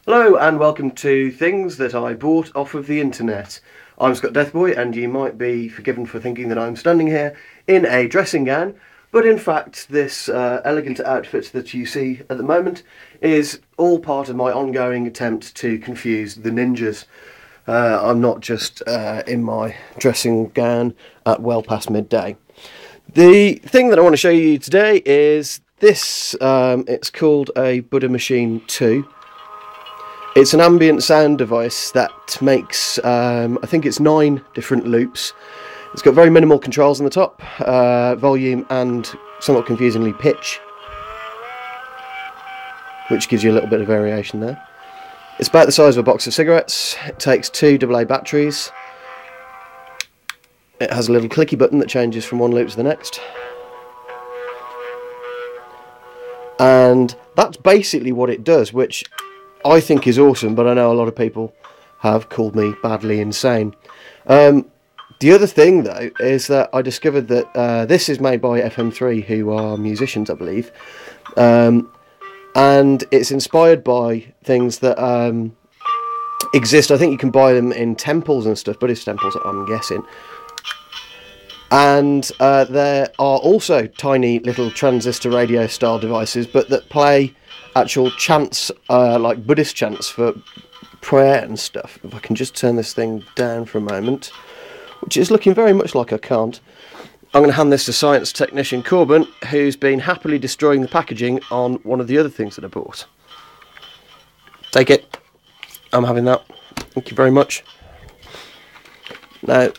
Hello and welcome to Things That I Bought Off of the Internet. I'm Scott Deathboy, and you might be forgiven for thinking that I'm standing here in a dressing gown, but in fact this elegant outfit that you see at the moment is all part of my ongoing attempt to confuse the ninjas. I'm not just in my dressing gown at well past midday. The thing that I want to show you today is this. It's called a Buddha Machine 2. It's an ambient sound device that makes, I think it's 9 different loops. It's got very minimal controls on the top, volume and, somewhat confusingly, pitch, which gives you a little bit of variation there. It's about the size of a box of cigarettes. It takes 2 AA batteries. It has a little clicky button that changes from one loop to the next. And that's basically what it does, which I think is awesome, but I know a lot of people have called me badly insane. The other thing, though, is that I discovered that this is made by FM3, who are musicians, I believe, and it's inspired by things that exist. I think you can buy them in temples and stuff, Buddhist temples, I'm guessing. And there are also tiny little transistor radio style devices, but that play actual chants, like Buddhist chants for prayer and stuff. If I can just turn this thing down for a moment, which is looking very much like I can't. I'm going to hand this to science technician Corbin, who's been happily destroying the packaging on one of the other things that I bought. Take it. I'm having that. Thank you very much. Now,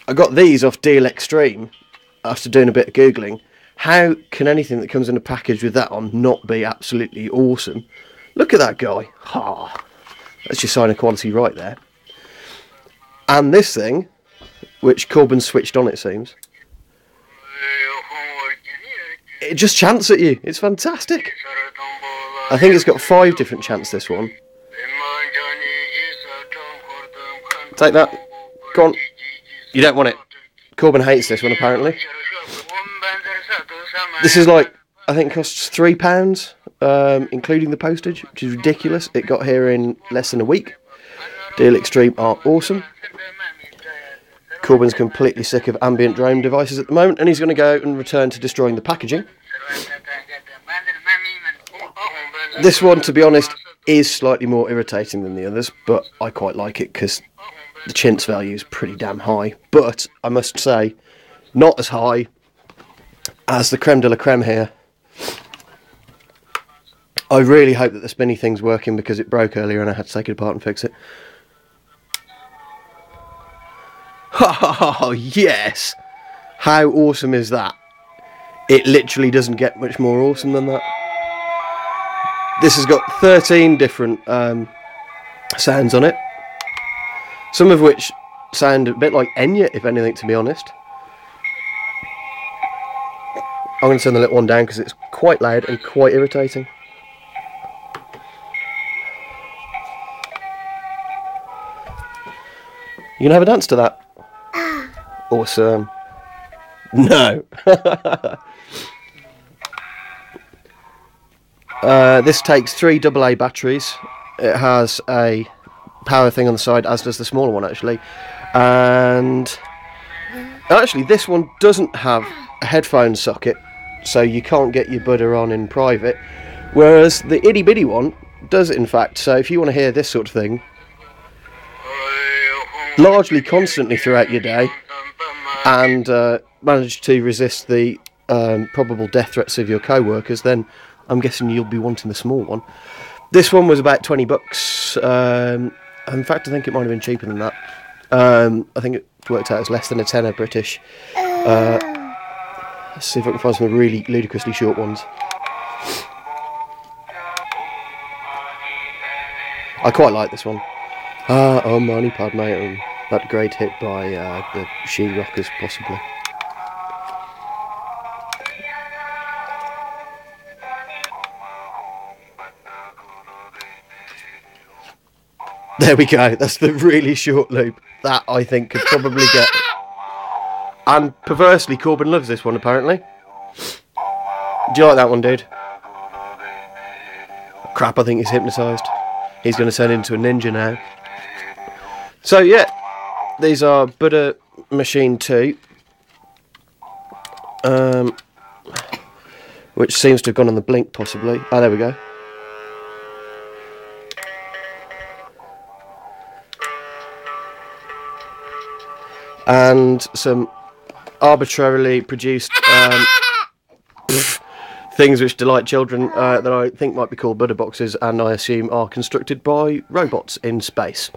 I got these off Deal Extreme after doing a bit of Googling. How can anything that comes in a package with that on not be absolutely awesome? Look at that guy. That's your sign of quality right there. And this thing, which Corbin switched on, it seems. It just chants at you. It's fantastic. I think it's got 5 different chants, this one. Take that. Go on. You don't want it. Corbin hates this one, apparently. This is like, I think costs £3, including the postage, which is ridiculous. It got here in less than a week. Deal Extreme are awesome. Corbin's completely sick of ambient drone devices at the moment, and he's going to go and return to destroying the packaging. This one, to be honest, is slightly more irritating than the others, but I quite like it because the chintz value is pretty damn high. But I must say, not as high as the creme de la creme here. I really hope that the spinny thing's working because it broke earlier and I had to take it apart and fix it. Oh, yes! How awesome is that? It literally doesn't get much more awesome than that. This has got 13 different sounds on it. Some of which sound a bit like Enya, if anything, to be honest. I'm going to turn the little one down because it's quite loud and quite irritating. You gonna have a dance to that? Awesome. No. This takes 3 AA batteries. It has a power thing on the side, as does the smaller one, actually. And actually, this one doesn't have a headphone socket, so you can't get your Buddha on in private. Whereas the itty bitty one does, in fact. So if you want to hear this sort of thing largely constantly throughout your day, and manage to resist the probable death threats of your co-workers, then I'm guessing you'll be wanting the small one. This one was about $20. In fact, I think it might have been cheaper than that. I think it worked out as less than a tenner British. Let's see if I can find some really ludicrously short ones. I quite like this one. Oh, Mani Padme, that great hit by the She-Rockers, possibly. There we go, that's the really short loop. That, I think, could probably get... And perversely, Corbin loves this one, apparently. Do you like that one, dude? Crap, I think he's hypnotised. He's going to turn into a ninja now. So yeah, these are Buddha Machine 2. Which seems to have gone on the blink, possibly. Oh, there we go. And some arbitrarily produced things which delight children that I think might be called Buddha boxes, and I assume are constructed by robots in space.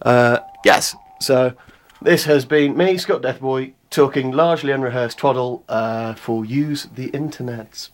Yes, so this has been me, Scott Deathboy, talking largely unrehearsed twaddle for Use the Internets.